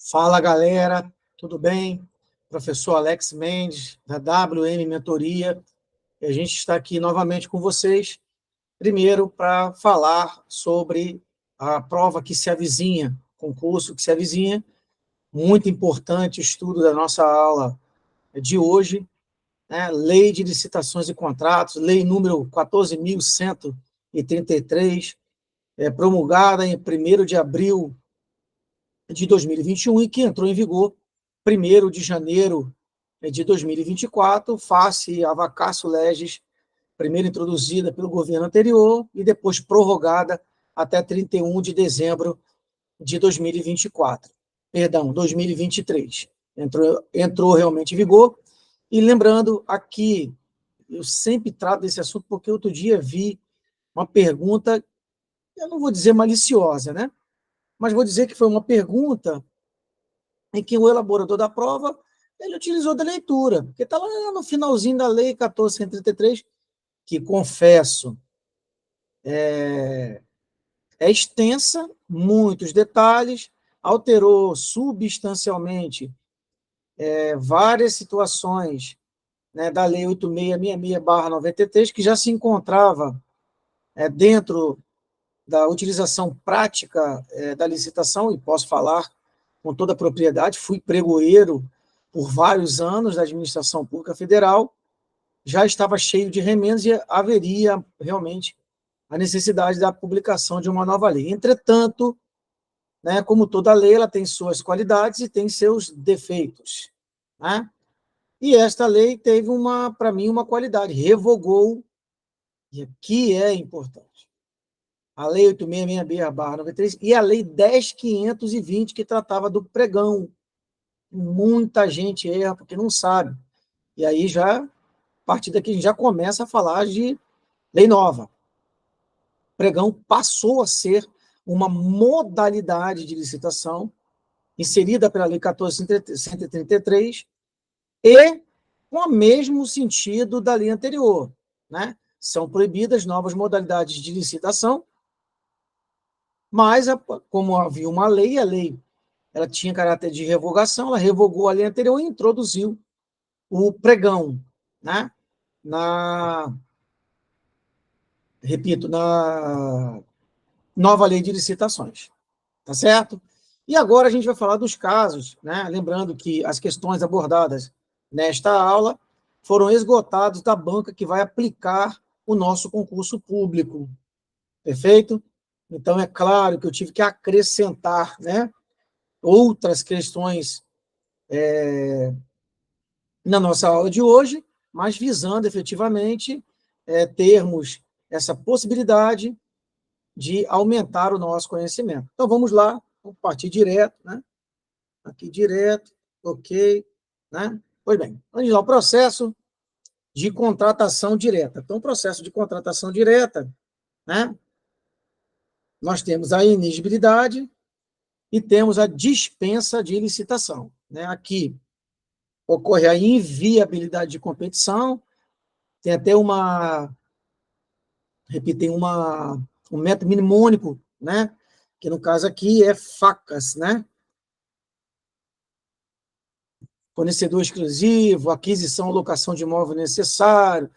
Fala, galera, tudo bem? Professor Alex Mendes, da WM Mentoria, e a gente está aqui novamente com vocês, primeiro para falar sobre a prova que se avizinha, concurso que se avizinha, muito importante o estudo da nossa aula de hoje, né? Lei de Licitações e Contratos, lei número 14.133, promulgada em 1º de abril de 2021 e que entrou em vigor 1º de janeiro de 2024, face à vacatio legis, primeiro introduzida pelo governo anterior e depois prorrogada até 31 de dezembro de 2024. Perdão, 2023. Entrou realmente em vigor. E lembrando aqui, eu sempre trato desse assunto porque outro dia vi uma pergunta, eu não vou dizer maliciosa, né? Mas vou dizer que foi uma pergunta em que o elaborador da prova ele utilizou da leitura, porque está lá no finalzinho da Lei 14.133, que, confesso, é extensa, muitos detalhes, alterou substancialmente várias situações, né, da Lei 8666/93, que já se encontrava dentro da utilização prática da licitação, e posso falar com toda a propriedade, fui pregoeiro por vários anos da administração pública federal, já estava cheio de remendos e haveria realmente a necessidade da publicação de uma nova lei. Entretanto, né, como toda lei, ela tem suas qualidades e tem seus defeitos, né? E esta lei teve, para mim, uma qualidade, revogou, e aqui é importante, a Lei 8666/93 e a Lei 10.520, que tratava do pregão. Muita gente erra porque não sabe. E aí, a partir daqui, a gente já começa a falar de lei nova. Pregão passou a ser uma modalidade de licitação inserida pela Lei 14.133 e com o mesmo sentido da lei anterior, né? São proibidas novas modalidades de licitação, mas, como havia uma lei, a lei ela tinha caráter de revogação, ela revogou a lei anterior e introduziu o pregão, né? Repito, na nova lei de licitações, tá certo? E agora a gente vai falar dos casos, né? Lembrando que as questões abordadas nesta aula foram esgotados da banca que vai aplicar o nosso concurso público, perfeito? Então, é claro que eu tive que acrescentar, né, outras questões na nossa aula de hoje, mas visando efetivamente termos essa possibilidade de aumentar o nosso conhecimento. Então, vamos lá, vamos partir direto, né? Aqui direto, ok, né? Pois bem, vamos lá, o processo de contratação direta. Então, o processo de contratação direta, né? Nós temos a inexigibilidade e temos a dispensa de licitação, né? Aqui ocorre a inviabilidade de competição, tem até um método mnemônico, né? Que no caso aqui é FACAS, né? Fornecedor exclusivo, aquisição ou locação de imóvel necessário,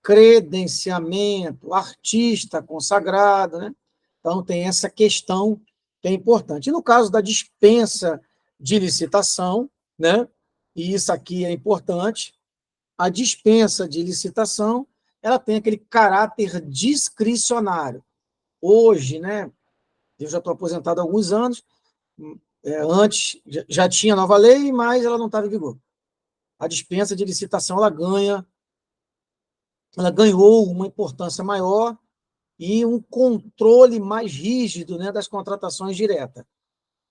credenciamento, artista consagrado, né? Então, tem essa questão que é importante. E no caso da dispensa de licitação, né? E isso aqui é importante, a dispensa de licitação, ela tem aquele caráter discricionário. Hoje, né? Eu já estou aposentado há alguns anos, antes já tinha nova lei, mas ela não estava em vigor. A dispensa de licitação ela ganhou uma importância maior e um controle mais rígido, né, das contratações diretas,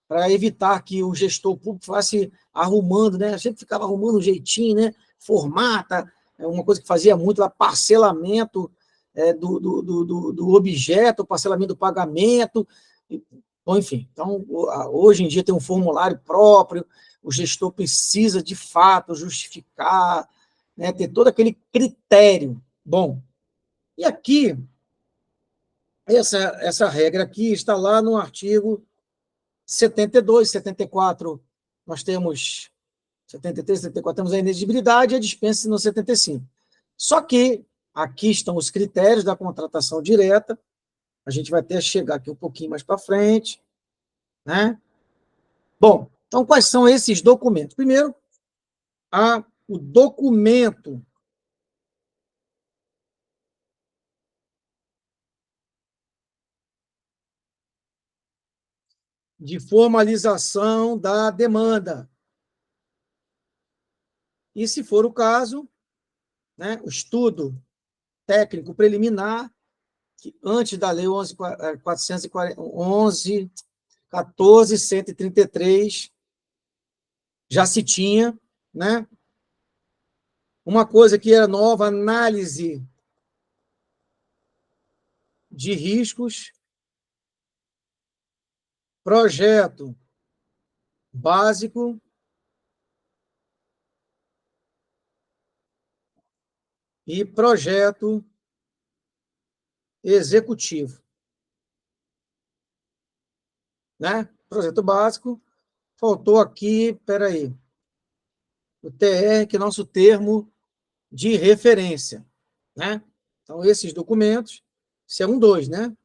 para evitar que o gestor público fosse arrumando, né, sempre ficava arrumando um jeitinho, né, formata, uma coisa que fazia muito, lá, parcelamento do objeto, parcelamento do pagamento, bom, enfim. Então, hoje em dia tem um formulário próprio, o gestor precisa, de fato, justificar, né, ter todo aquele critério. Bom, e aqui, essa regra aqui está lá no artigo 72, 74 nós temos 73, 74, temos a inexigibilidade e a dispensa no 75. Só que aqui estão os critérios da contratação direta, a gente vai até chegar aqui um pouquinho mais para frente, né? Bom, então quais são esses documentos? Primeiro, o documento de formalização da demanda. E, se for o caso, né, o estudo técnico preliminar, que antes da Lei 14.133, já se tinha, né? Uma coisa que era nova, análise de riscos, projeto básico e projeto executivo, né? Projeto básico, faltou aqui, espera aí, o TR, que é nosso termo de referência, né? Então, esses documentos, isso é 1, 2, né?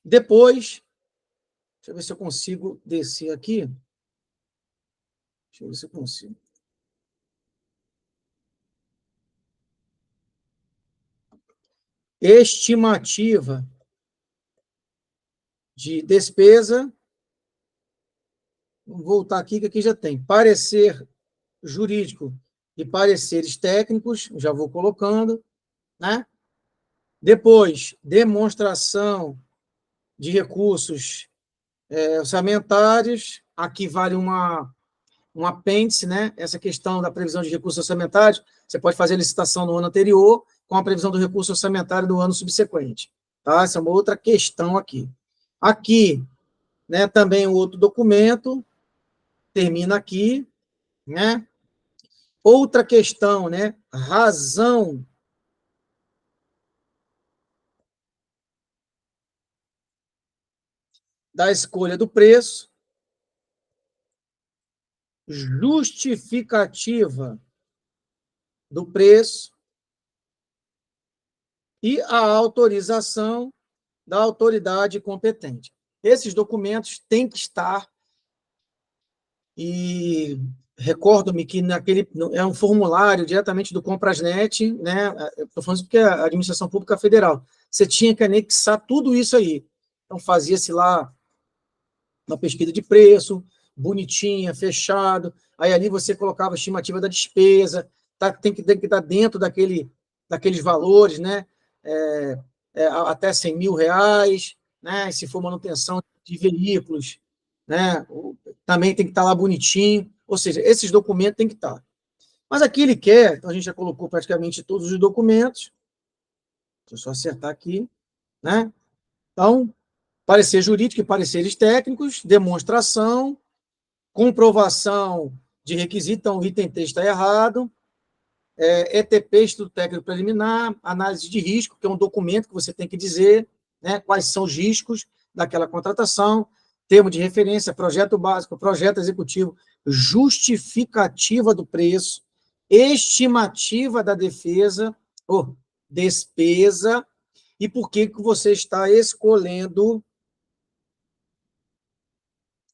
Depois, deixa eu ver se eu consigo descer aqui. Deixa eu ver se eu consigo. Estimativa de despesa. Vamos voltar aqui, que aqui já tem. Parecer jurídico e pareceres técnicos, já vou colocando, né? Depois, demonstração de recursos orçamentários. Aqui vale um apêndice, né? Essa questão da previsão de recursos orçamentários, você pode fazer licitação no ano anterior com a previsão do recurso orçamentário do ano subsequente. Tá? Essa é uma outra questão aqui. Aqui, né, também o outro documento, termina aqui, né? Outra questão, né? Razão da escolha do preço, justificativa do preço e a autorização da autoridade competente. Esses documentos têm que estar, e recordo-me que naquele é um formulário diretamente do Comprasnet, né? Estou falando isso porque é a Administração Pública Federal. Você tinha que anexar tudo isso aí. Então, fazia-se lá uma pesquisa de preço, bonitinha, fechado, aí ali você colocava a estimativa da despesa, tem que estar dentro daqueles valores, né? Até 100 mil reais, né? Se for manutenção de veículos, né? Também tem que estar lá bonitinho, ou seja, esses documentos têm que estar. Mas aqui ele quer, então a gente já colocou praticamente todos os documentos, deixa eu só acertar aqui, né? Então, parecer jurídico e pareceres técnicos, demonstração, comprovação de requisito, então o item 3 está errado, ETP, estudo técnico preliminar, análise de risco, que é um documento que você tem que dizer, né, quais são os riscos daquela contratação, termo de referência, projeto básico, projeto executivo, justificativa do preço, estimativa da defesa, ou despesa, e por que você está escolhendo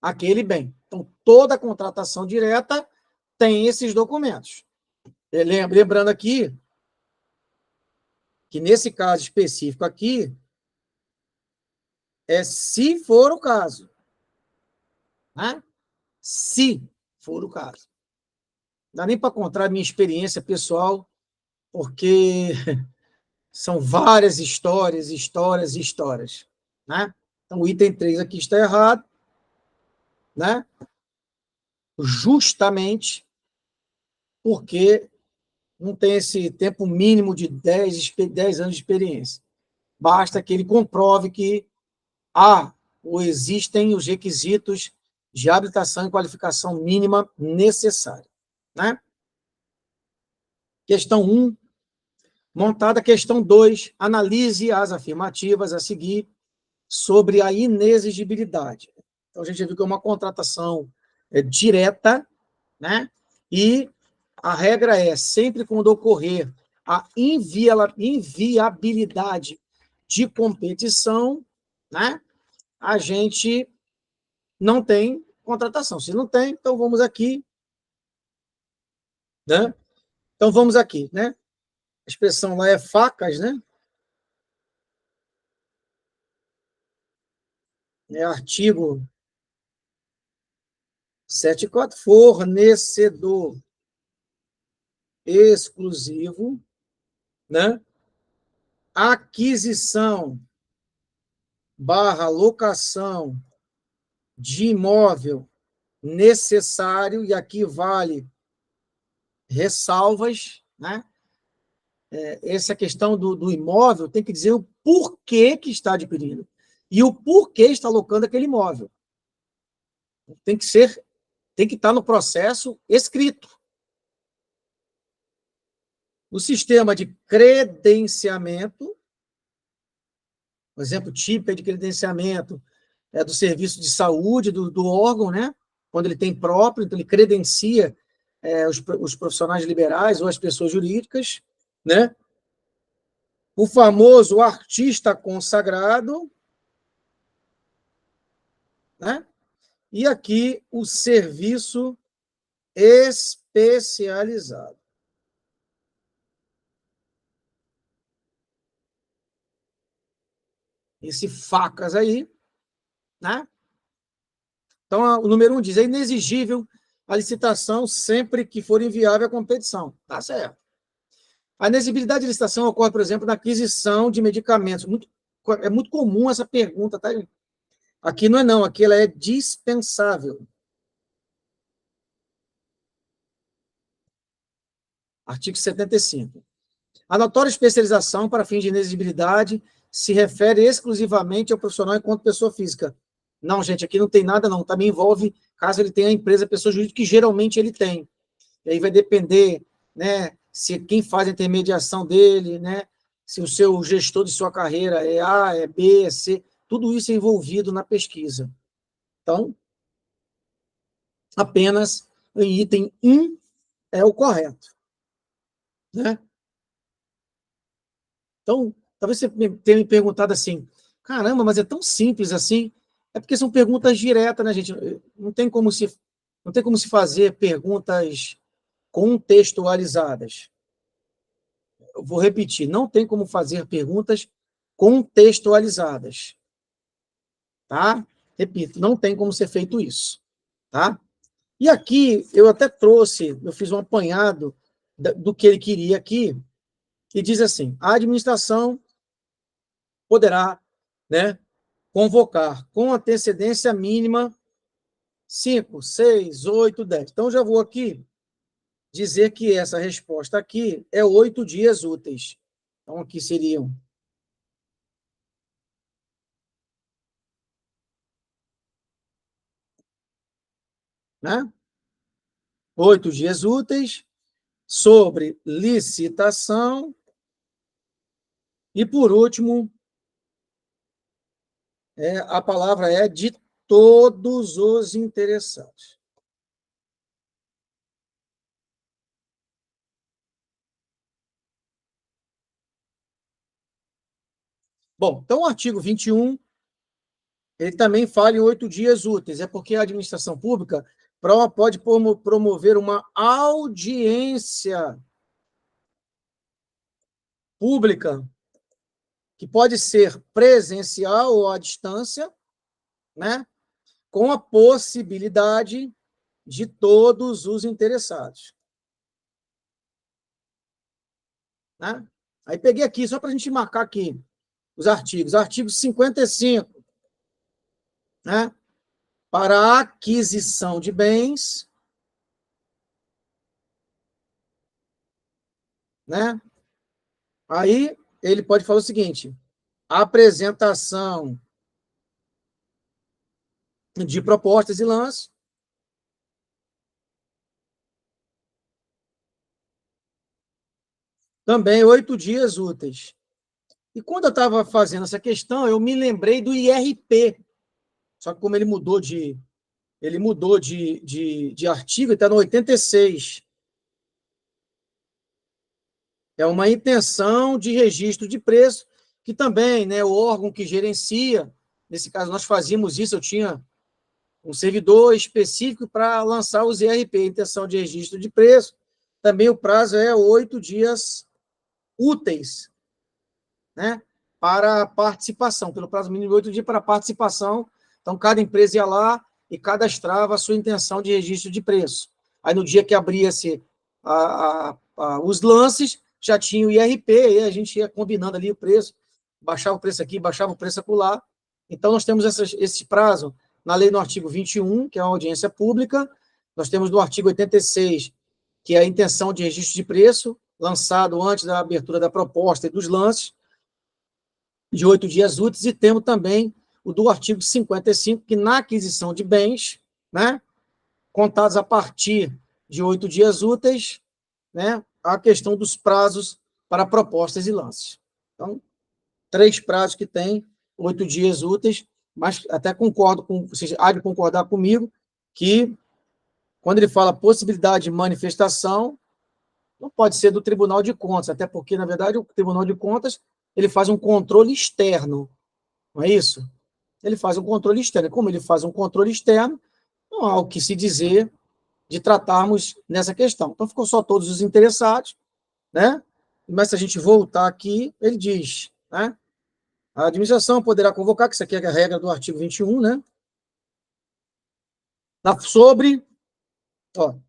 aquele bem. Então, toda contratação direta tem esses documentos. Lembrando aqui que, nesse caso específico aqui, se for o caso. Né? Se for o caso. Não dá nem para contar a minha experiência pessoal, porque são várias histórias, histórias e histórias. Né? Então, o item 3 aqui está errado, né? Justamente porque não tem esse tempo mínimo de 10 anos de experiência. Basta que ele comprove que existem os requisitos de habilitação e qualificação mínima necessária. Né? Questão 1, montada. Questão 2, analise as afirmativas a seguir sobre a inexigibilidade. Então, a gente viu que é uma contratação direta, né? E a regra é, sempre quando ocorrer a inviabilidade de competição, né? A gente não tem contratação. Se não tem, então vamos aqui, né? Então vamos aqui, né? A expressão lá é facas, né? É artigo 7.4, fornecedor exclusivo, né? Aquisição barra locação de imóvel necessário, e aqui vale ressalvas, né? Essa questão do imóvel tem que dizer o porquê que está adquirindo e o porquê está alocando aquele imóvel. Tem que estar no processo escrito. O sistema de credenciamento, por exemplo, tipo de credenciamento do serviço de saúde do órgão, né? Quando ele tem próprio, então ele credencia os profissionais liberais ou as pessoas jurídicas, né? O famoso artista consagrado, né? E aqui o serviço especializado. Esse facas aí, né? Então, o número 1 diz, é inexigível a licitação sempre que for inviável a competição. Tá certo. A inexigibilidade de licitação ocorre, por exemplo, na aquisição de medicamentos. É muito comum essa pergunta, tá? Aqui não é não, aqui ela é dispensável. Artigo 75. A notória especialização para fins de inexigibilidade se refere exclusivamente ao profissional enquanto pessoa física. Não, gente, aqui não tem nada não. Também envolve, caso ele tenha a empresa, pessoa jurídica, que geralmente ele tem. E aí vai depender, né, se quem faz a intermediação dele, né, se o seu gestor de sua carreira é A, é B, é C, tudo isso é envolvido na pesquisa. Então, apenas o item 1 é o correto, né? Então, talvez você tenha me perguntado assim, caramba, mas é tão simples assim? É porque são perguntas diretas, né, gente? Não tem como se fazer perguntas contextualizadas. Eu vou repetir, não tem como fazer perguntas contextualizadas, tá? Repito, não tem como ser feito isso, tá? E aqui eu até trouxe, eu fiz um apanhado do que ele queria aqui, e diz assim: a administração poderá, né, convocar com antecedência mínima 5, 6, 8, 10. Então, já vou aqui dizer que essa resposta aqui é 8 dias úteis. Então, aqui seriam, né, 8 dias úteis sobre licitação e, por último, a palavra é de todos os interessados. Bom, então o artigo 21, ele também fala em 8 dias úteis, é porque a administração pública pode promover uma audiência pública, que pode ser presencial ou à distância, né, com a possibilidade de todos os interessados. Né? Aí peguei aqui, só para a gente marcar aqui os artigos. Artigo 55, né, para a aquisição de bens, né? Aí ele pode falar o seguinte: apresentação de propostas e lance, também 8 dias úteis. E quando eu estava fazendo essa questão, eu me lembrei do IRP, Só que como ele mudou de artigo, ele está no 86. É uma intenção de registro de preço, que também, né, o órgão que gerencia, nesse caso nós fazíamos isso, eu tinha um servidor específico para lançar os IRP, intenção de registro de preço. Também o prazo é 8 dias úteis, né, para participação, pelo prazo mínimo de 8 dias para participação. Então, cada empresa ia lá e cadastrava a sua intenção de registro de preço. Aí, no dia que abria-se os lances, já tinha o IRP, e a gente ia combinando ali o preço, baixava o preço aqui, baixava o preço acolá. Então, nós temos esse prazo na lei no artigo 21, que é a audiência pública, nós temos no artigo 86, que é a intenção de registro de preço, lançado antes da abertura da proposta e dos lances, de 8 dias úteis, e temos também o do artigo 55, que na aquisição de bens, né, contados a partir de 8 dias úteis, né, a questão dos prazos para propostas e lances. Então, 3 prazos que tem, 8 dias úteis, mas até concordo com, vocês há de concordar comigo, que quando ele fala possibilidade de manifestação, não pode ser do Tribunal de Contas, até porque, na verdade, o Tribunal de Contas ele faz um controle externo, não é isso? Ele faz um controle externo. Como ele faz um controle externo, não há o que se dizer de tratarmos nessa questão. Então, ficou só todos os interessados, né? Mas se a gente voltar aqui, ele diz, né? A administração poderá convocar, que isso aqui é a regra do artigo 21, né? Sobre,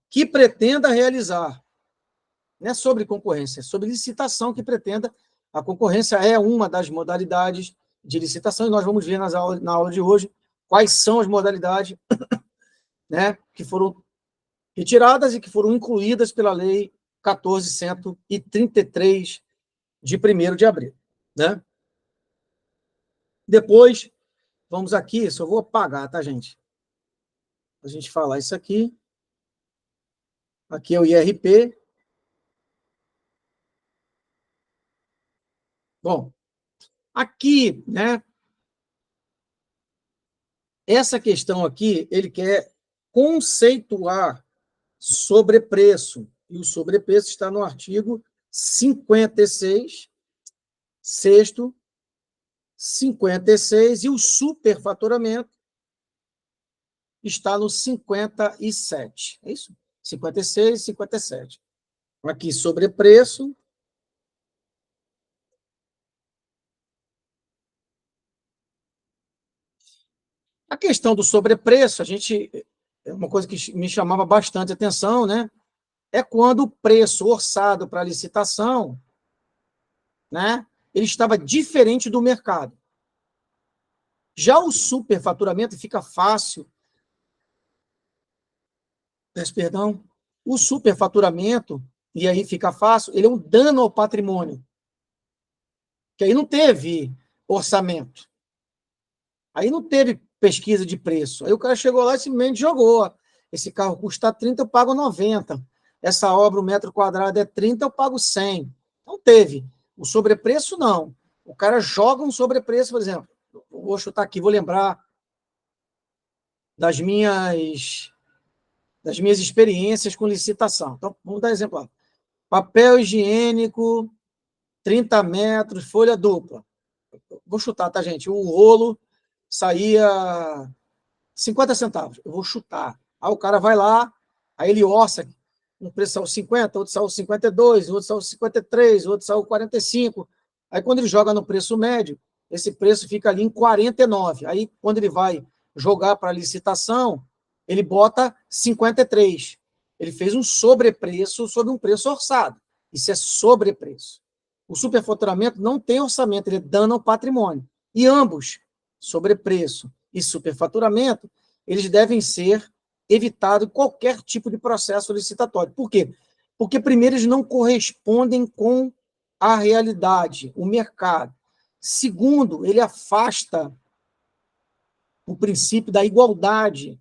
que pretenda realizar, não é sobre concorrência, é sobre licitação que pretenda. A concorrência é uma das modalidades de licitação, e nós vamos ver na aula de hoje quais são as modalidades, né, que foram retiradas e que foram incluídas pela Lei 14.133, de 1º de abril. Né? Depois, vamos aqui, só vou apagar, tá, gente? A gente falar isso aqui. Aqui é o IRP. Bom, aqui, né, essa questão aqui, ele quer conceituar sobrepreço, e o sobrepreço está no artigo 56, sexto, 56, e o superfaturamento está no 57. É isso? 56 e 57. Aqui, sobrepreço. A questão do sobrepreço, é uma coisa que me chamava bastante atenção, né? É quando o preço orçado para a licitação, né, ele estava diferente do mercado. Já o superfaturamento fica fácil. Peço perdão. O superfaturamento, e aí fica fácil, ele é um dano ao patrimônio. Que aí não teve orçamento. Aí não teve pesquisa de preço. Aí o cara chegou lá e simplesmente jogou. Esse carro custa 30, eu pago 90. Essa obra, o metro quadrado é 30, eu pago 100. Não teve. O sobrepreço, não. O cara joga um sobrepreço, por exemplo. Vou chutar aqui, vou lembrar das minhas experiências com licitação. Então, vamos dar exemplo. Papel higiênico, 30 metros, folha dupla. Vou chutar, tá, gente? O rolo saía 50 centavos. Eu vou chutar. Aí o cara vai lá, aí ele orça, um preço saiu 50, outro saiu 52, outro saiu 53, outro saiu 45. Aí quando ele joga no preço médio, esse preço fica ali em 49. Aí quando ele vai jogar para a licitação, ele bota 53. Ele fez um sobrepreço sobre um preço orçado. Isso é sobrepreço. O superfaturamento não tem orçamento, ele é dano ao patrimônio. E ambos, sobrepreço e superfaturamento, eles devem ser evitados em qualquer tipo de processo licitatório. Por quê? Porque, primeiro, eles não correspondem com a realidade, o mercado. Segundo, ele afasta o princípio da igualdade.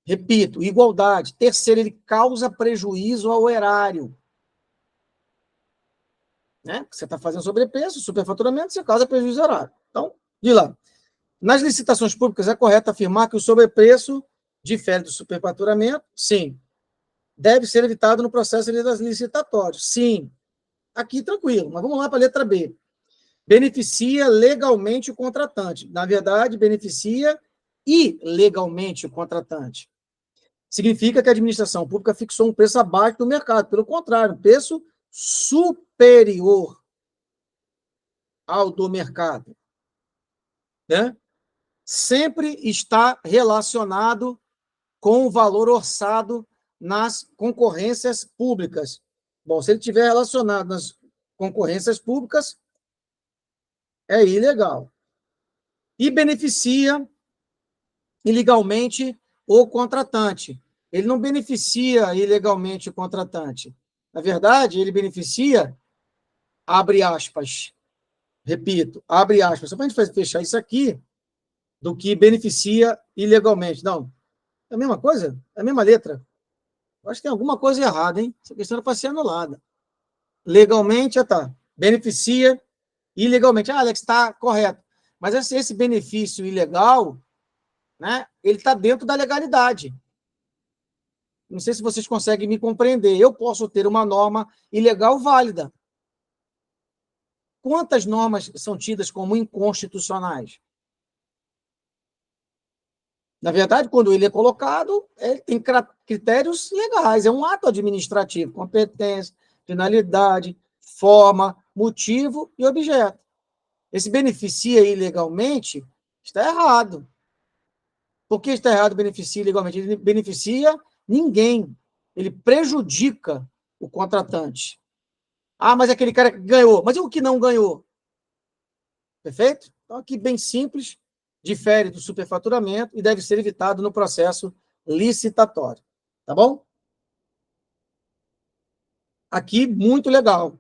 Repito, igualdade. Terceiro, ele causa prejuízo ao erário. Né? Você está fazendo sobrepreço, superfaturamento, você causa prejuízo ao erário. Então, de lá. Nas licitações públicas, é correto afirmar que o sobrepreço difere do superfaturamento? Sim. Deve ser evitado no processo licitatório? Sim. Aqui, tranquilo. Mas vamos lá para a letra B. Beneficia legalmente o contratante. Na verdade, beneficia ilegalmente o contratante. Significa que a administração pública fixou um preço abaixo do mercado. Pelo contrário, um preço superior ao do mercado. Né? Sempre está relacionado com o valor orçado nas concorrências públicas. Bom, se ele estiver relacionado nas concorrências públicas, é ilegal. E beneficia ilegalmente o contratante. Ele não beneficia ilegalmente o contratante. Na verdade, ele beneficia, abre aspas, repito, abre aspas, só para a gente fechar isso aqui, do que beneficia ilegalmente. Não, é a mesma coisa? É a mesma letra? Eu acho que tem alguma coisa errada, hein? Essa questão era para ser anulada. Legalmente, já está. Beneficia ilegalmente. Ah, Alex, está correto. Mas esse benefício ilegal, né, ele está dentro da legalidade. Não sei se vocês conseguem me compreender. Eu posso ter uma norma ilegal válida. Quantas normas são tidas como inconstitucionais? Na verdade, quando ele é colocado, ele tem critérios legais, é um ato administrativo, competência, finalidade, forma, motivo e objeto. Esse beneficia ilegalmente está errado. Por que está errado beneficia ilegalmente? Ele beneficia ninguém. Ele prejudica o contratante. Ah, mas aquele cara que ganhou. Mas e o que não ganhou? Perfeito? Então, aqui bem simples, difere do superfaturamento e deve ser evitado no processo licitatório. Tá bom? Aqui, muito legal.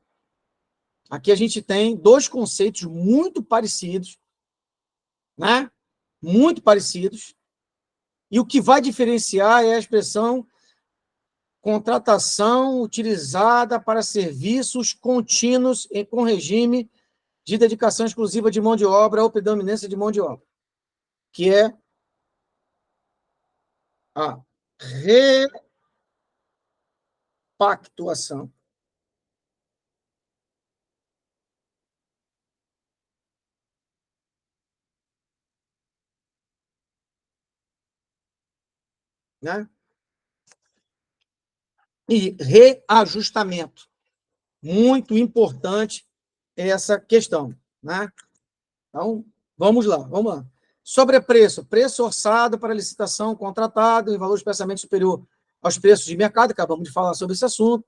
Aqui a gente tem dois conceitos muito parecidos, né? Muito parecidos. E o que vai diferenciar é a expressão contratação utilizada para serviços contínuos com regime de dedicação exclusiva de mão de obra ou predominância de mão de obra, que é a repactuação. Né? E reajustamento. Muito importante essa questão. Né? Então, vamos lá. Sobrepreço, preço orçado para licitação contratado em valor expressamente superior aos preços de mercado, acabamos de falar sobre esse assunto.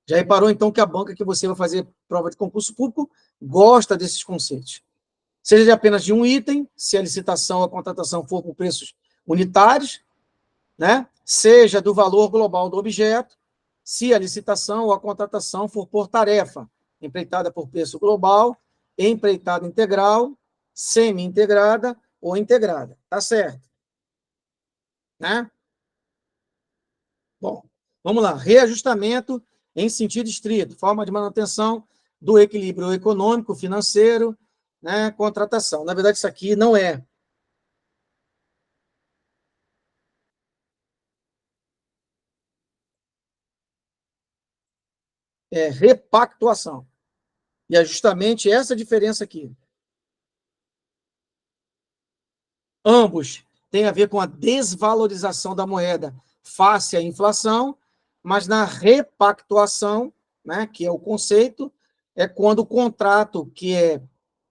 Já reparou, então, que a banca que você vai fazer prova de concurso público gosta desses conceitos. Seja de apenas de um item, se a licitação ou a contratação for por preços unitários, né? Seja do valor global do objeto, se a licitação ou a contratação for por tarefa, empreitada por preço global, empreitada integral, semi-integrada ou integrada. Tá certo? Né? Bom, vamos lá. Reajustamento em sentido estrito, forma de manutenção do equilíbrio econômico, financeiro, né? Contratação. Na verdade, isso aqui não é. É repactuação. E é justamente essa diferença aqui. Ambos têm a ver com a desvalorização da moeda face à inflação, mas na repactuação, né, que é o conceito, é quando o contrato, que é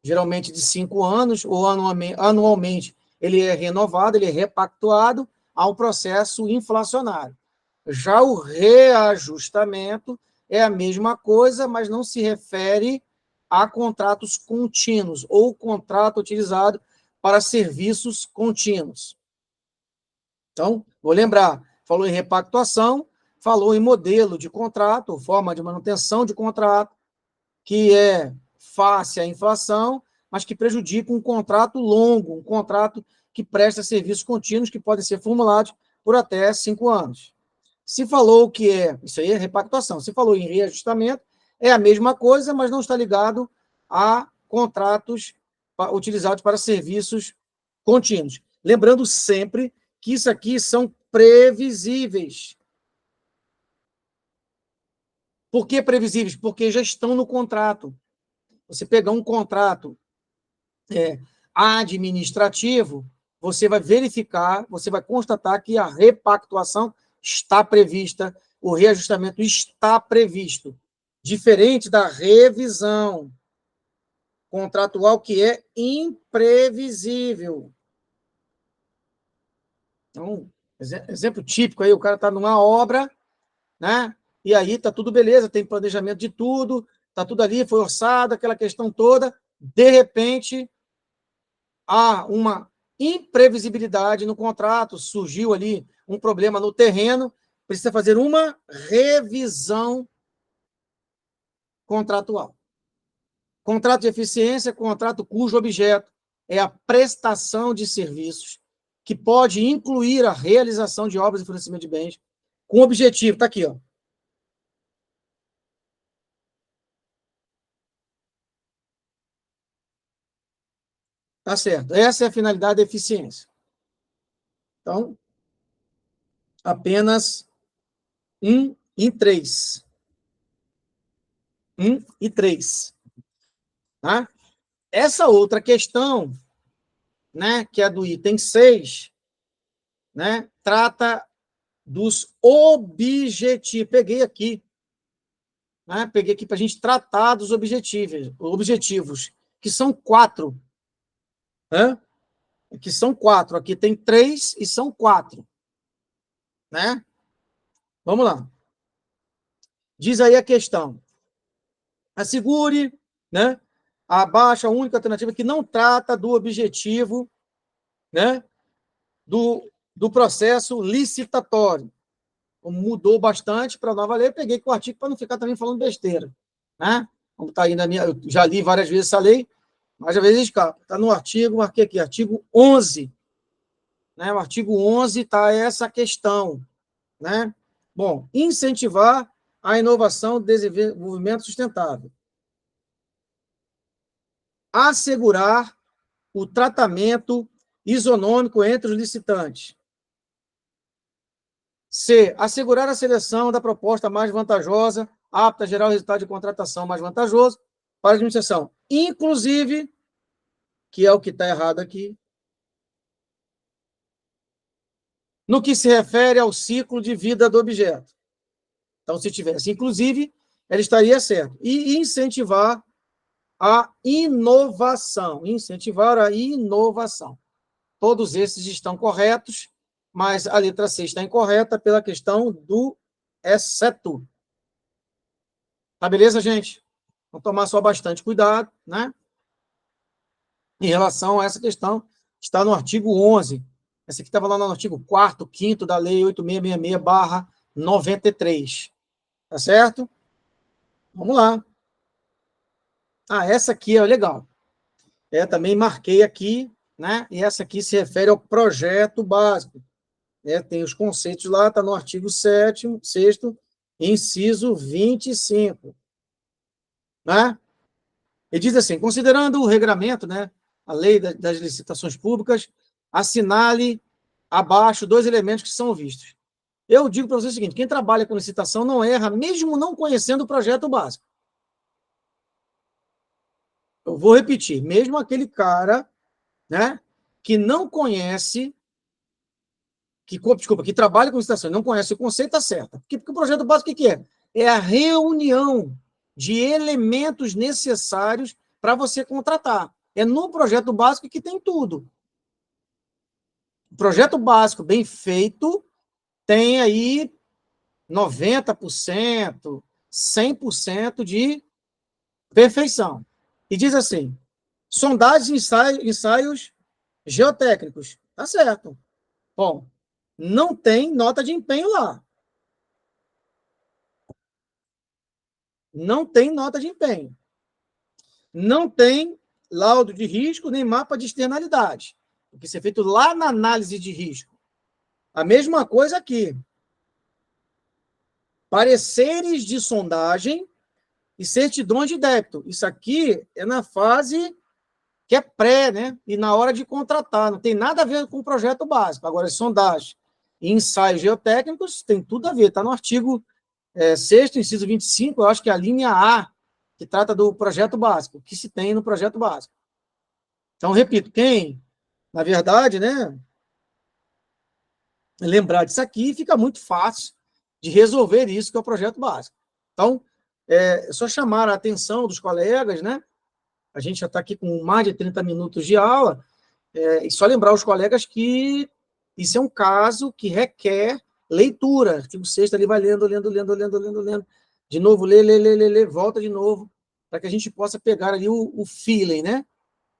geralmente de 5 anos, ou anualmente, ele é renovado, ele é repactuado ao processo inflacionário. Já o reajustamento é a mesma coisa, mas não se refere a contratos contínuos, ou contrato utilizado para serviços contínuos. Então, vou lembrar, falou em repactuação, falou em modelo de contrato, forma de manutenção de contrato, que é face à inflação, mas que prejudica um contrato longo, um contrato que presta serviços contínuos que podem ser formulados por até 5 anos. Se falou que isso aí é repactuação, se falou em reajustamento, é a mesma coisa, mas não está ligado a contratos utilizados para serviços contínuos. Lembrando sempre que isso aqui são previsíveis. Por que previsíveis? Porque já estão no contrato. Você pegar um contrato administrativo, você vai verificar, você vai constatar que a repactuação está prevista, o reajustamento está previsto. Diferente da revisão contratual, que é imprevisível. Então, exemplo típico aí, o cara está numa obra, né? E aí está tudo beleza, tem planejamento de tudo, está tudo ali, foi orçado, aquela questão toda. De repente, há uma imprevisibilidade no contrato, surgiu ali um problema no terreno, precisa fazer uma revisão contratual. Contrato de eficiência, contrato cujo objeto é a prestação de serviços, que pode incluir a realização de obras e fornecimento de bens, com objetivo, está aqui, ó. Tá certo. Essa é a finalidade da eficiência. Então, apenas 1 e 3. 1 e 3. Tá? Essa outra questão, né, que é do item 6, né, trata dos objetivos. Peguei aqui para a gente tratar dos objetivos, que são 4. Né? Que são 4. Aqui tem 3 e são 4. Né? Vamos lá. Diz aí a questão. Assegure, né, abaixo a única alternativa que não trata do objetivo, né, do processo licitatório. Mudou bastante para a nova lei, eu peguei com o artigo para não ficar também falando besteira. Né? Como está aí na minha, eu já li várias vezes essa lei, mas às vezes escapa. Está no artigo, marquei aqui, artigo 11. Né? O artigo 11 está essa questão. Né? Bom, incentivar a inovação e desenvolvimento sustentável. Assegurar o tratamento isonômico entre os licitantes. C. Assegurar a seleção da proposta mais vantajosa, apta a gerar o resultado de contratação mais vantajoso para a administração. Inclusive, que é o que está errado aqui, no que se refere ao ciclo de vida do objeto. Então, se tivesse inclusive, ela estaria certo. E incentivar a inovação. Incentivar a inovação. Todos esses estão corretos, mas a letra C está incorreta pela questão do exceto. Tá beleza, gente? Vamos tomar só bastante cuidado, né? Em relação a essa questão, está no artigo 11. Essa aqui estava lá no artigo 4º, 5º da Lei 8666/93. Tá certo? Vamos lá. Essa aqui é legal. Também marquei aqui, né? E essa aqui se refere ao projeto básico. Tem os conceitos lá, está no artigo 6º, inciso 25. Né? Ele diz assim, considerando o regramento, né, a lei das licitações públicas, assinale abaixo 2 elementos que são vistos. Eu digo para você o seguinte, quem trabalha com licitação não erra, mesmo não conhecendo o projeto básico. Eu vou repetir, mesmo aquele cara, né, que não conhece, que trabalha com licitação e não conhece o conceito, está certo. Porque o projeto básico o que é? É a reunião de elementos necessários para você contratar. É no projeto básico que tem tudo. O projeto básico bem feito tem aí 90%, 100% de perfeição. E diz assim, sondagens e ensaios geotécnicos. Tá certo. Bom, não tem nota de empenho lá. Não tem nota de empenho. Não tem laudo de risco nem mapa de externalidade. O que é feito lá na análise de risco. A mesma coisa aqui. Pareceres de sondagem e certidões de débito. Isso aqui é na fase que é pré, né? E na hora de contratar, não tem nada a ver com o projeto básico. Agora, sondagem e ensaios geotécnicos tem tudo a ver, está no artigo 6º, inciso 25, eu acho que é a linha A, que trata do projeto básico, que se tem no projeto básico. Então, repito, quem, na verdade, né, lembrar disso aqui, fica muito fácil de resolver isso, que é o projeto básico. Então, é só chamar a atenção dos colegas, né? A gente já está aqui com mais de 30 minutos de aula, e só lembrar os colegas que isso é um caso que requer leitura. Artigo 6º, ali vai lendo, lendo, lendo, lendo, lendo, lendo. De novo, lê, volta de novo, para que a gente possa pegar ali o feeling, né?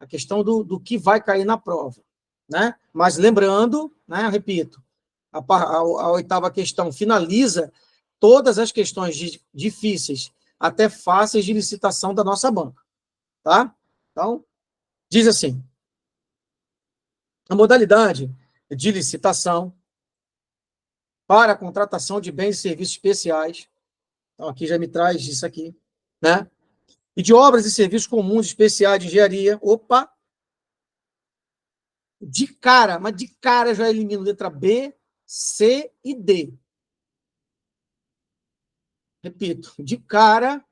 A questão do que vai cair na prova, né? Mas lembrando, né, repito, a oitava questão finaliza todas as questões difíceis até fáceis de licitação da nossa banca, tá? Então, diz assim, a modalidade de licitação para a contratação de bens e serviços especiais, então aqui já me traz isso aqui, né? E de obras e serviços comuns especiais de engenharia, opa, mas de cara eu já elimino letra B, C e D. Repito, de cara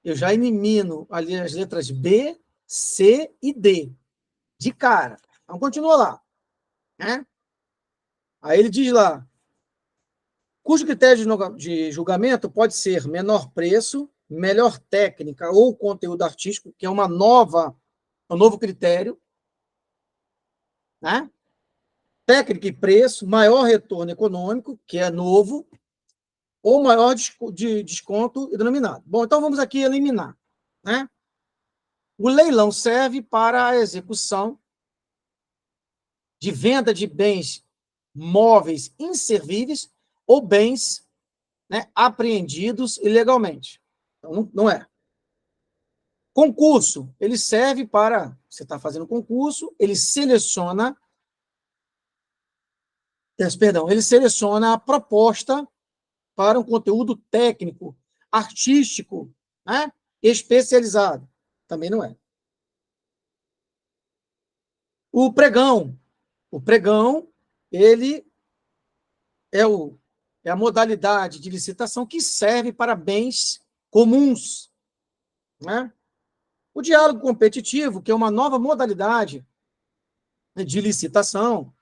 eu já elimino ali as letras B, C e D. De cara. Então, continua lá. Né? Aí ele diz lá, cujo critério de julgamento pode ser menor preço, melhor técnica ou conteúdo artístico, que é um novo critério, né? Técnica e preço, maior retorno econômico, que é novo, ou maior desconto denominado. Bom, então vamos aqui eliminar. Né? O leilão serve para a execução de venda de bens móveis inservíveis ou bens, né, apreendidos ilegalmente. Então, não é. Concurso, ele serve para... Você está fazendo concurso, ele seleciona a proposta para um conteúdo técnico, artístico, né, especializado. Também não é. O pregão, ele é a modalidade de licitação que serve para bens comuns. Né? O diálogo competitivo, que é uma nova modalidade de licitação,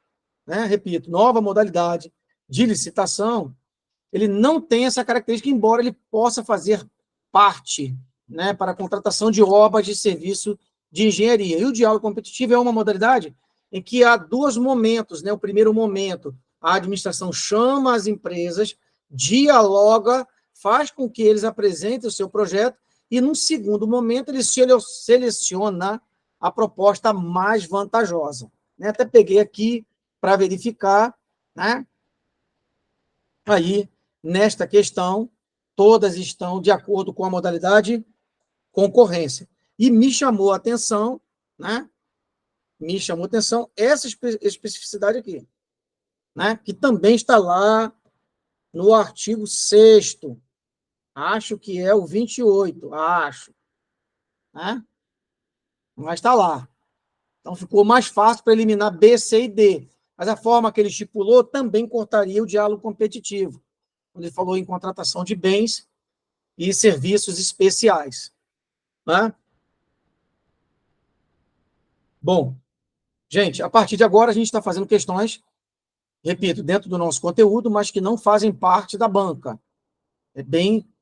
né? Repito, nova modalidade de licitação, ele não tem essa característica, embora ele possa fazer parte, né, para a contratação de obras de serviço de engenharia. E o diálogo competitivo é uma modalidade em que há dois momentos. Né? O primeiro momento, a administração chama as empresas, dialoga, faz com que eles apresentem o seu projeto, e, num segundo momento, ele seleciona a proposta mais vantajosa. Né? Até peguei aqui para verificar, né? Aí, nesta questão, todas estão de acordo com a modalidade concorrência. E me chamou a atenção, né? Me chamou a atenção essa especificidade aqui, né? Que também está lá no artigo 6º. Acho que é o 28, acho. Né? Mas está lá. Então, ficou mais fácil para eliminar B, C e D. Mas a forma que ele estipulou também cortaria o diálogo competitivo, quando ele falou em contratação de bens e serviços especiais. Né? Bom, gente, a partir de agora a gente está fazendo questões, repito, dentro do nosso conteúdo, mas que não fazem parte da banca.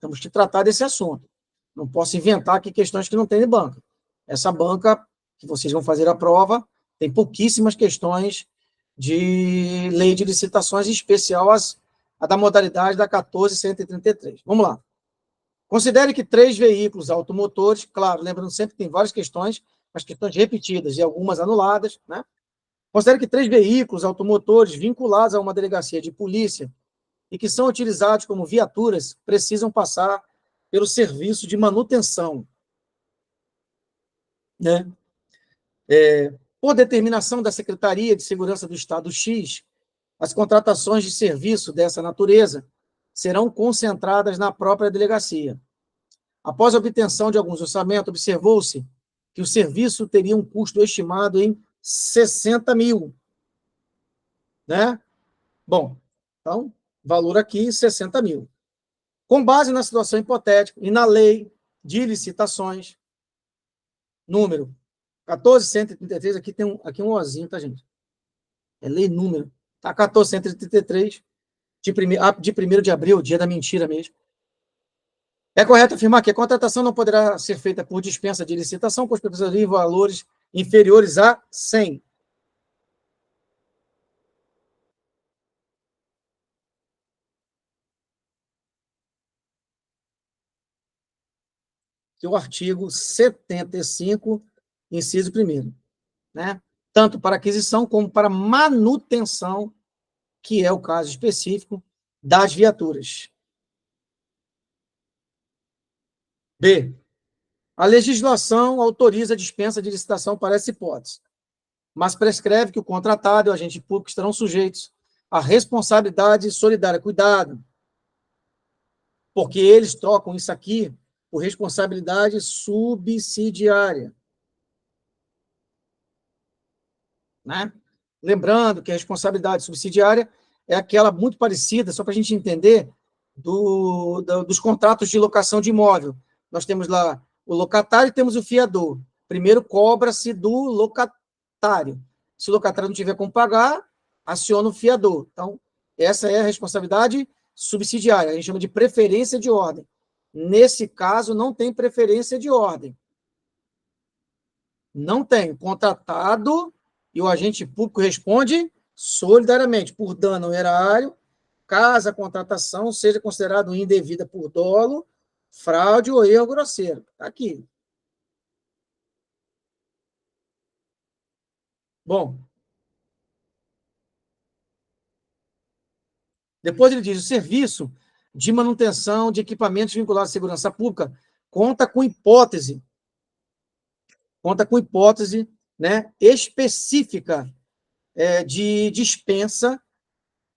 Temos que tratar desse assunto. Não posso inventar aqui questões que não tem de banca. Essa banca, que vocês vão fazer a prova, tem pouquíssimas questões de lei de licitações, em especial a da modalidade da 14.133. Vamos lá. Considere que 3 veículos automotores, claro, lembrando sempre que tem várias questões, as questões repetidas e algumas anuladas, né? Considere que 3 veículos automotores vinculados a uma delegacia de polícia e que são utilizados como viaturas precisam passar pelo serviço de manutenção. Né? Por determinação da Secretaria de Segurança do Estado X, as contratações de serviço dessa natureza serão concentradas na própria delegacia. Após a obtenção de alguns orçamentos, observou-se que o serviço teria um custo estimado em 60 mil, né? Bom, então, valor aqui, 60 mil. Com base na situação hipotética e na lei de licitações, número 14.133, aqui um ozinho, tá, gente? É lei número, tá? 14.133, de 1º de abril, dia da mentira mesmo. É correto afirmar que a contratação não poderá ser feita por dispensa de licitação, pois precisaria de valores inferiores a 100. Que é o artigo 75, inciso 1º, né? Tanto para aquisição como para manutenção, que é o caso específico das viaturas. B. A legislação autoriza a dispensa de licitação para essa hipótese, mas prescreve que o contratado e o agente público estarão sujeitos à responsabilidade solidária. Cuidado, porque eles trocam isso aqui por responsabilidade subsidiária, né? Lembrando que a responsabilidade subsidiária é aquela muito parecida, só para a gente entender, dos contratos de locação de imóvel. Nós temos lá o locatário e temos o fiador. Primeiro cobra-se do locatário. Se o locatário não tiver como pagar, aciona o fiador. Então, essa é a responsabilidade subsidiária. A gente chama de preferência de ordem. Nesse caso, não tem preferência de ordem. Não tem. O contratado e o agente público responde solidariamente por dano ao erário, caso a contratação seja considerada indevida por dolo, fraude ou erro grosseiro. Está aqui. Bom, depois ele diz, o serviço de manutenção de equipamentos vinculados à segurança pública conta com hipótese, né, específica de dispensa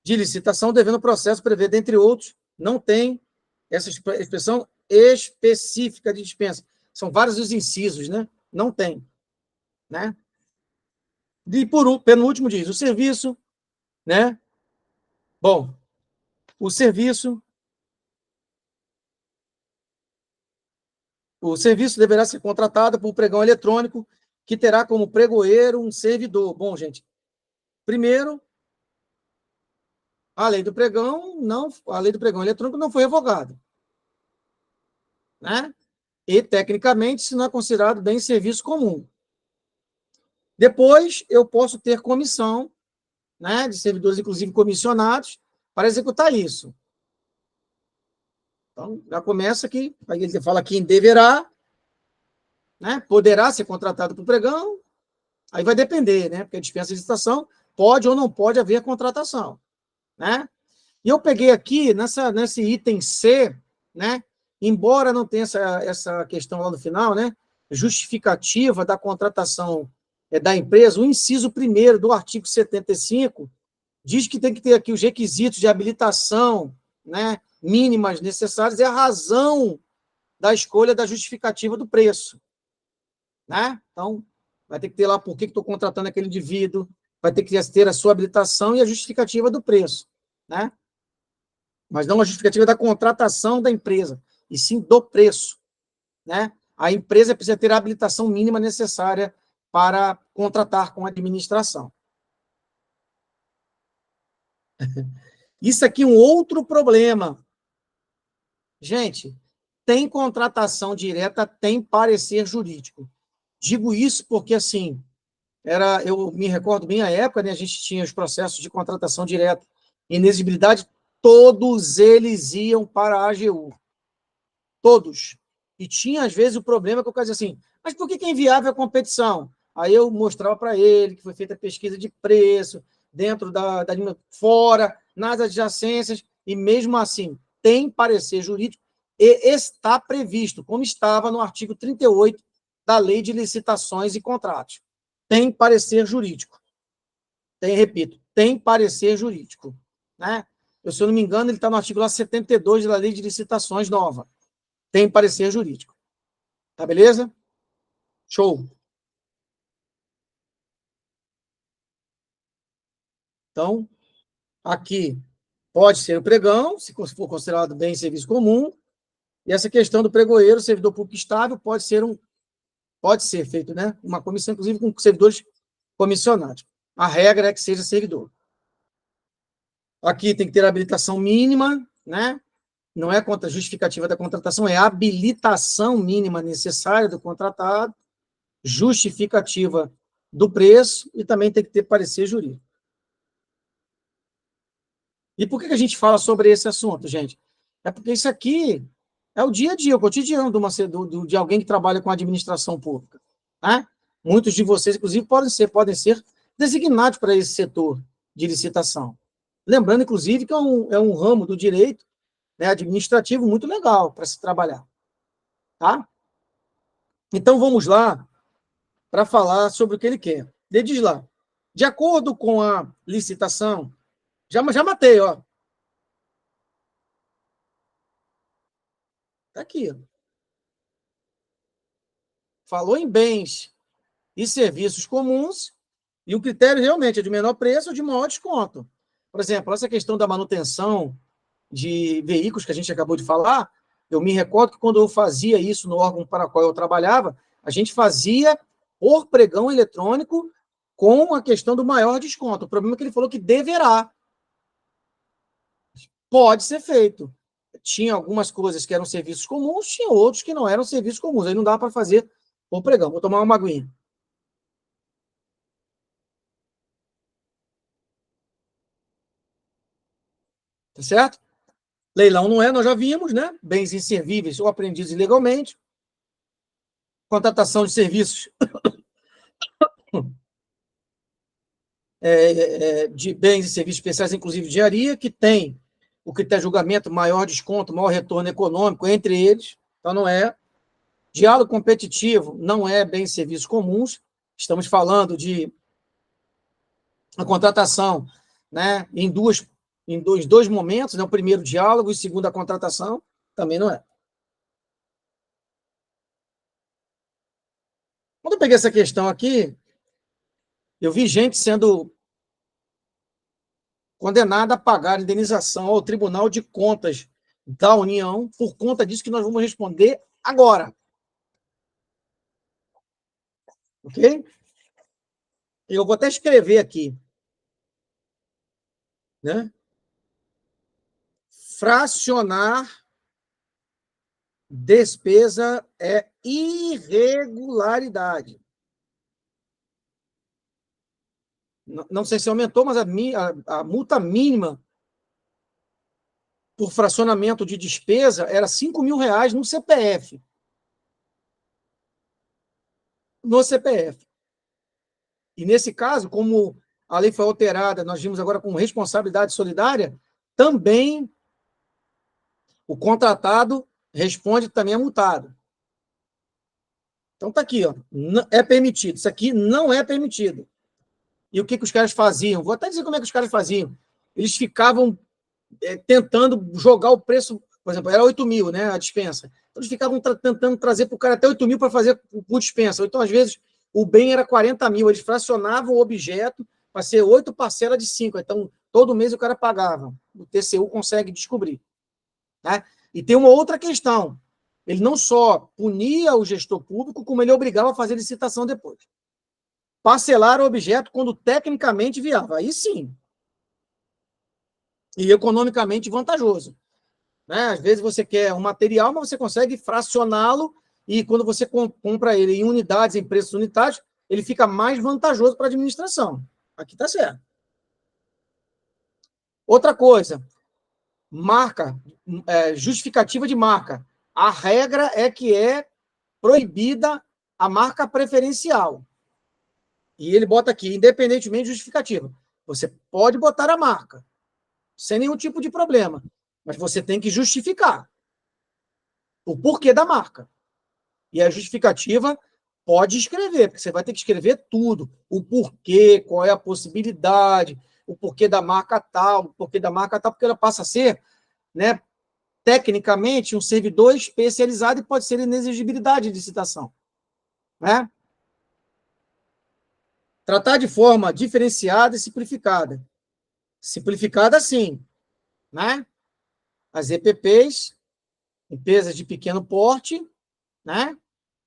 de licitação, devendo o processo prever, dentre outros, não tem essa expressão específica de dispensa. São vários os incisos, né? Não tem, né? E penúltimo diz, o serviço, né? Bom, o serviço deverá ser contratado por pregão eletrônico, que terá como pregoeiro um servidor. Bom, gente, primeiro, a lei do pregão eletrônico não foi revogada, né? E, tecnicamente, isso não é considerado bem serviço comum. Depois, eu posso ter comissão, né, de servidores, inclusive comissionados, para executar isso. Então, já começa aqui, aí ele fala quem deverá, né, poderá ser contratado por pregão, aí vai depender, né, porque a dispensa de licitação pode ou não pode haver contratação, né? E eu peguei aqui, nesse item C, né, embora não tenha essa questão lá no final, né, justificativa da contratação da empresa, o inciso 1º do artigo 75 diz que tem que ter aqui os requisitos de habilitação, né, mínimas necessárias e a razão da escolha da justificativa do preço, né? Então, vai ter que ter lá por que estou contratando aquele indivíduo, vai ter que ter a sua habilitação e a justificativa do preço, né? Mas não a justificativa da contratação da empresa, e sim do preço, né? A empresa precisa ter a habilitação mínima necessária para contratar com a administração. Isso aqui é um outro problema. Gente, tem contratação direta, tem parecer jurídico. Digo isso porque, assim, eu me recordo bem a época, né, a gente tinha os processos de contratação direta, inexigibilidade, todos eles iam para a AGU. Todos. E tinha, às vezes, o problema que eu dizia assim, mas por que é inviável a competição? Aí eu mostrava para ele que foi feita a pesquisa de preço, dentro fora, nas adjacências, e mesmo assim, tem parecer jurídico e está previsto, como estava no artigo 38 da Lei de Licitações e Contratos. Tem parecer jurídico. Repito, tem parecer jurídico. Né? Se eu não me engano, ele está no artigo 72 da Lei de Licitações nova. Tem parecer jurídico. Tá beleza? Show. Então, aqui pode ser o pregão, se for considerado bem serviço comum, e essa questão do pregoeiro, servidor público estável, pode ser feito, né? Uma comissão, inclusive, com servidores comissionados. A regra é que seja servidor. Aqui tem que ter habilitação mínima, né? Não é contra justificativa da contratação, é a habilitação mínima necessária do contratado, justificativa do preço e também tem que ter parecer jurídico. E por que a gente fala sobre esse assunto, gente? É porque isso aqui é o dia a dia, o cotidiano de alguém que trabalha com administração pública. Né? Muitos de vocês, inclusive, podem ser designados para esse setor de licitação. Lembrando, inclusive, que é um ramo do direito, né, administrativo muito legal para se trabalhar. Tá? Então, vamos lá para falar sobre o que ele quer. Ele diz lá, de acordo com a licitação, já matei, ó. Está aqui. Ó. Falou em bens e serviços comuns, e o critério realmente é de menor preço ou de maior desconto. Por exemplo, essa questão da manutenção de veículos que a gente acabou de falar, eu me recordo que quando eu fazia isso no órgão para o qual eu trabalhava, a gente fazia por pregão eletrônico com a questão do maior desconto. O problema é que ele falou que deverá. Pode ser feito. Tinha algumas coisas que eram serviços comuns, tinha outros que não eram serviços comuns. Aí não dá para fazer por pregão. Vou tomar uma aguinha. Tá certo? Leilão não é, nós já vimos, né? Bens inservíveis ou apreendidos ilegalmente. Contratação de serviços de bens e serviços especiais, inclusive de engenharia, que tem o critério de julgamento, maior desconto, maior retorno econômico entre eles. Então, não é. Diálogo competitivo não é bens e serviços comuns. Estamos falando de a contratação, né, em dois momentos, né, o primeiro diálogo e o segundo a contratação, também não é. Quando eu peguei essa questão aqui, eu vi gente sendo condenada a pagar indenização ao Tribunal de Contas da União por conta disso que nós vamos responder agora. Ok? Eu vou até escrever aqui. Né? Fracionar despesa é irregularidade. Não sei se aumentou, mas a multa mínima por fracionamento de despesa era R$ 5.000 no CPF. No CPF. E nesse caso, como a lei foi alterada, nós vimos agora com responsabilidade solidária, também o contratado responde também a multado. Então está aqui, ó, é permitido. Isso aqui não é permitido. E o que os caras faziam? Vou até dizer como é que os caras faziam. Eles ficavam tentando jogar o preço, por exemplo, era 8.000, né, a dispensa. Então, eles ficavam tentando trazer para o cara até 8.000 para fazer por dispensa. Então, às vezes, o bem era 40.000. Eles fracionavam o objeto para ser 8 parcelas de 5. Então, todo mês o cara pagava. O TCU consegue descobrir. Né? E tem uma outra questão. Ele não só punia o gestor público, como ele obrigava a fazer licitação depois. Parcelar o objeto quando tecnicamente viável. Aí sim. E economicamente vantajoso. Né? Às vezes você quer um material, mas você consegue fracioná-lo e quando você compra ele em unidades, em preços unitários, ele fica mais vantajoso para a administração. Aqui está certo. Outra coisa, marca, justificativa de marca. A regra é que é proibida a marca preferencial. E ele bota aqui, independentemente de justificativa. Você pode botar a marca, sem nenhum tipo de problema, mas você tem que justificar o porquê da marca. E a justificativa pode escrever, porque você vai ter que escrever tudo. O porquê, qual é a possibilidade, o porquê da marca tal, porque ela passa a ser, né, tecnicamente, um servidor especializado e pode ser inexigibilidade de licitação. Né? Tratar de forma diferenciada e simplificada. Simplificada, sim, né? As EPPs, empresas de pequeno porte, né?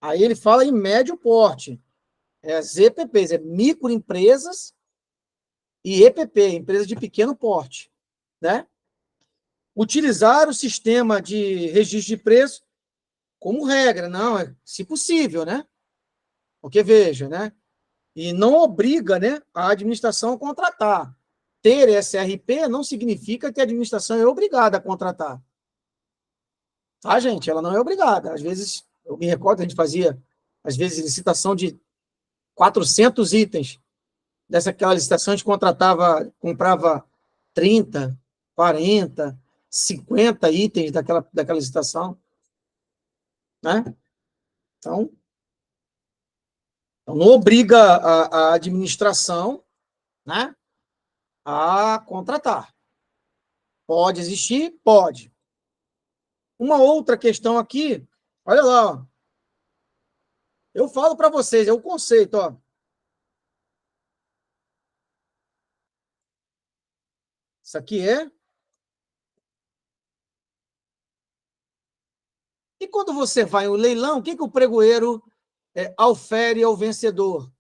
Aí ele fala em médio porte. As EPPs, microempresas e EPP, empresas de pequeno porte, né? Utilizar o sistema de registro de preço como regra, não, se possível, né? Porque, veja, né? E não obriga, né, a administração a contratar. Ter SRP não significa que a administração é obrigada a contratar. Tá, gente? Ela não é obrigada. Às vezes, eu me recordo, a gente fazia, às vezes, licitação de 400 itens. Aquela licitação, a gente comprava 30, 40, 50 itens daquela licitação, né? Então, não obriga a administração, né, a contratar. Pode existir? Pode. Uma outra questão aqui, olha lá, ó. Eu falo para vocês, é o conceito, ó. Isso aqui é. E quando você vai ao leilão, o que o pregoeiro aufere ao vencedor?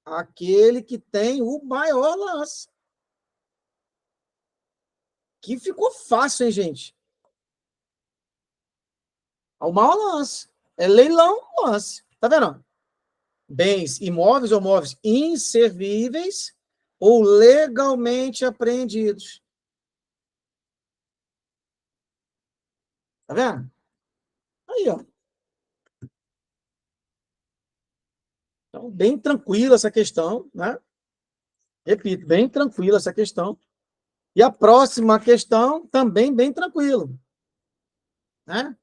Aquele que tem o maior lance. Que ficou fácil, hein, gente? O maior lance. É leilão, lance. Tá vendo? Bens imóveis ou móveis inservíveis ou legalmente apreendidos. Tá vendo? Aí, ó. Então, bem tranquila essa questão, né? Repito, bem tranquila essa questão. E a próxima questão, também bem tranquilo, né?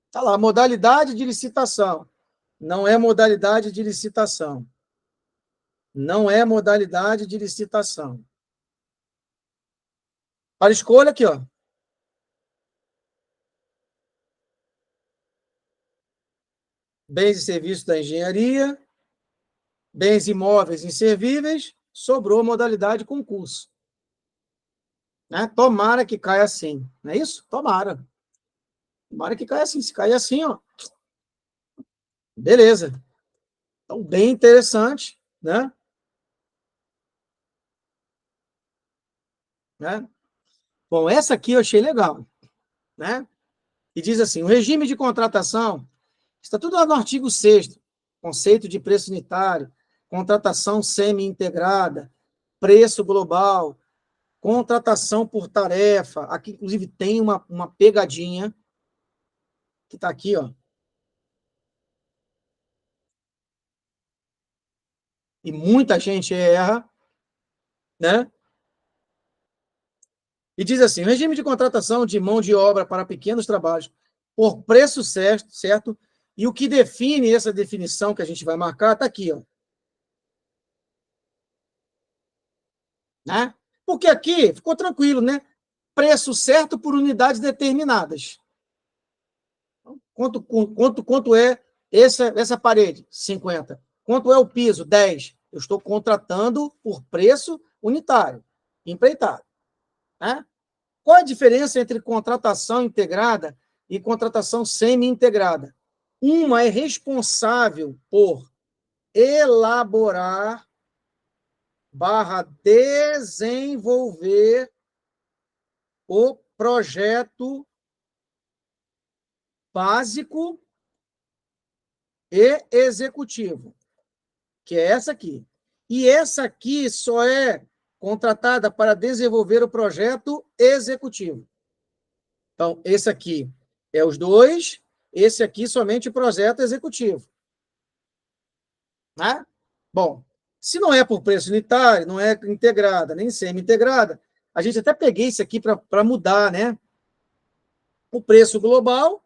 Tá lá, modalidade de licitação. Não é modalidade de licitação. Não é modalidade de licitação. Para escolha aqui, ó. Bens e serviços da engenharia, bens imóveis inservíveis, sobrou a modalidade concurso. Né? Tomara que caia assim. Não é isso? Tomara. Tomara que caia assim. Se cair assim, ó. Beleza. Então, bem interessante, né? Né? Bom, essa aqui eu achei legal, né? E diz assim, o regime de contratação está tudo lá no artigo 6º, conceito de preço unitário, contratação semi-integrada, preço global, contratação por tarefa. Aqui, inclusive, tem uma pegadinha que está aqui, ó. E muita gente erra, né? E diz assim, o regime de contratação de mão de obra para pequenos trabalhos por preço certo, certo? E o que define essa definição que a gente vai marcar está aqui, ó. Né? Porque aqui ficou tranquilo, né? Preço certo por unidades determinadas. Quanto é essa parede? 50. Quanto é o piso? 10. Eu estou contratando por preço unitário, empreitado. Né? Qual a diferença entre contratação integrada e contratação semi-integrada? Uma é responsável por elaborar / desenvolver o projeto básico e executivo, que é essa aqui. E essa aqui só é contratada para desenvolver o projeto executivo. Então, esse aqui é os dois, esse aqui somente o projeto executivo. Né? Bom, se não é por preço unitário, não é integrada, nem semi-integrada, a gente até peguei isso aqui para mudar, né? O preço global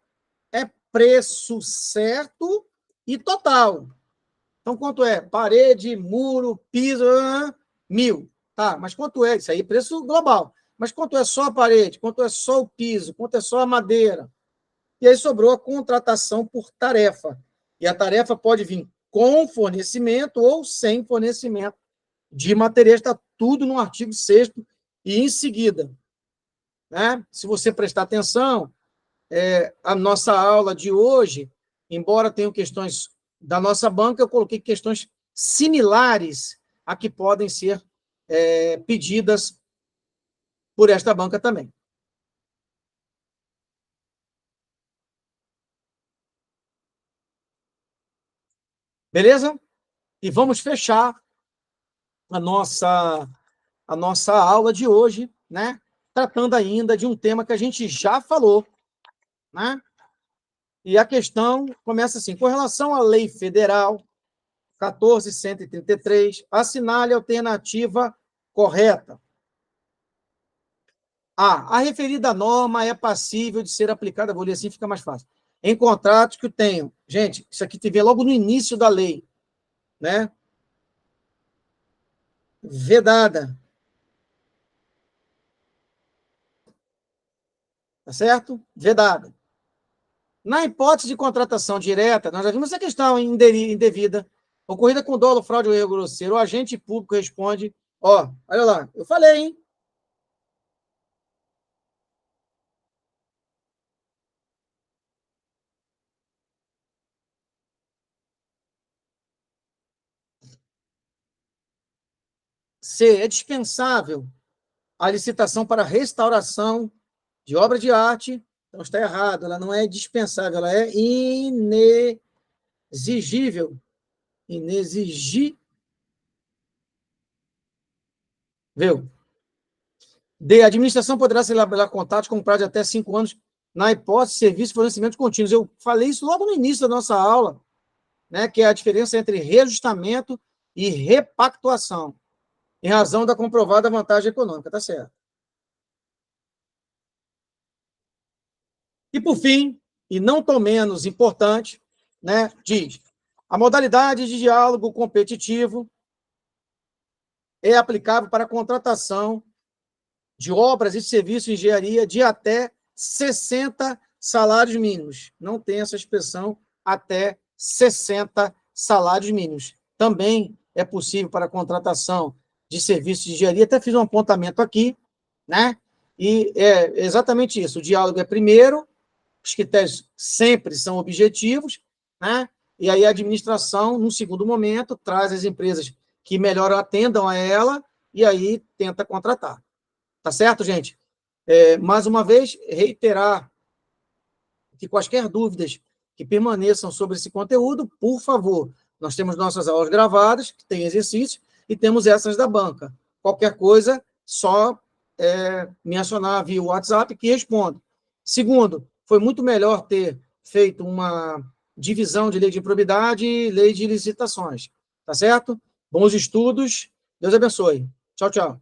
é preço certo e total. Então, quanto é? Parede, muro, piso, 1.000. Tá, mas quanto é? Isso aí é preço global. Mas quanto é só a parede? Quanto é só o piso? Quanto é só a madeira? E aí sobrou a contratação por tarefa. E a tarefa pode vir com fornecimento ou sem fornecimento de materiais, está tudo no artigo 6º, e em seguida, né, se você prestar atenção, a nossa aula de hoje, embora tenham questões da nossa banca, eu coloquei questões similares a que podem ser pedidas por esta banca também. Beleza? E vamos fechar a nossa aula de hoje, né? Tratando ainda de um tema que a gente já falou, né? E a questão começa assim: com relação à lei federal 14.133, assinale a alternativa correta. A referida norma é passível de ser aplicada, vou ler assim, fica mais fácil, em contratos que tenham, gente, isso aqui te vê logo no início da lei, né? Vedada. Tá certo? Vedada. Na hipótese de contratação direta, nós já vimos essa questão indevida, ocorrida com dolo, fraude ou erro grosseiro, o agente público responde, olha lá, eu falei, hein? C, é dispensável a licitação para restauração de obra de arte, então está errado, ela não é dispensável, ela é inexigível. Inexigível. D, a administração poderá celebrar contratos com prazo de até 5 anos na hipótese de serviços e fornecimentos contínuos. Eu falei isso logo no início da nossa aula, né, que é a diferença entre reajustamento e repactuação, em razão da comprovada vantagem econômica, tá certo? E, por fim, e não tão menos importante, né, diz, a modalidade de diálogo competitivo é aplicável para a contratação de obras e serviços de engenharia de até 60 salários mínimos. Não tem essa expressão até 60 salários mínimos. Também é possível para a contratação de serviços de engenharia, até fiz um apontamento aqui, né? E é exatamente isso, o diálogo é primeiro, os critérios sempre são objetivos, né? E aí a administração, num segundo momento, traz as empresas que melhor atendam a ela e aí tenta contratar. Tá certo, gente? Mais uma vez, reiterar que quaisquer dúvidas que permaneçam sobre esse conteúdo, por favor, nós temos nossas aulas gravadas, que tem exercícios, e temos essas da banca. Qualquer coisa, só me acionar via WhatsApp que respondo. Segundo, foi muito melhor ter feito uma divisão de lei de improbidade e lei de licitações. Tá certo? Bons estudos. Deus abençoe. Tchau, tchau.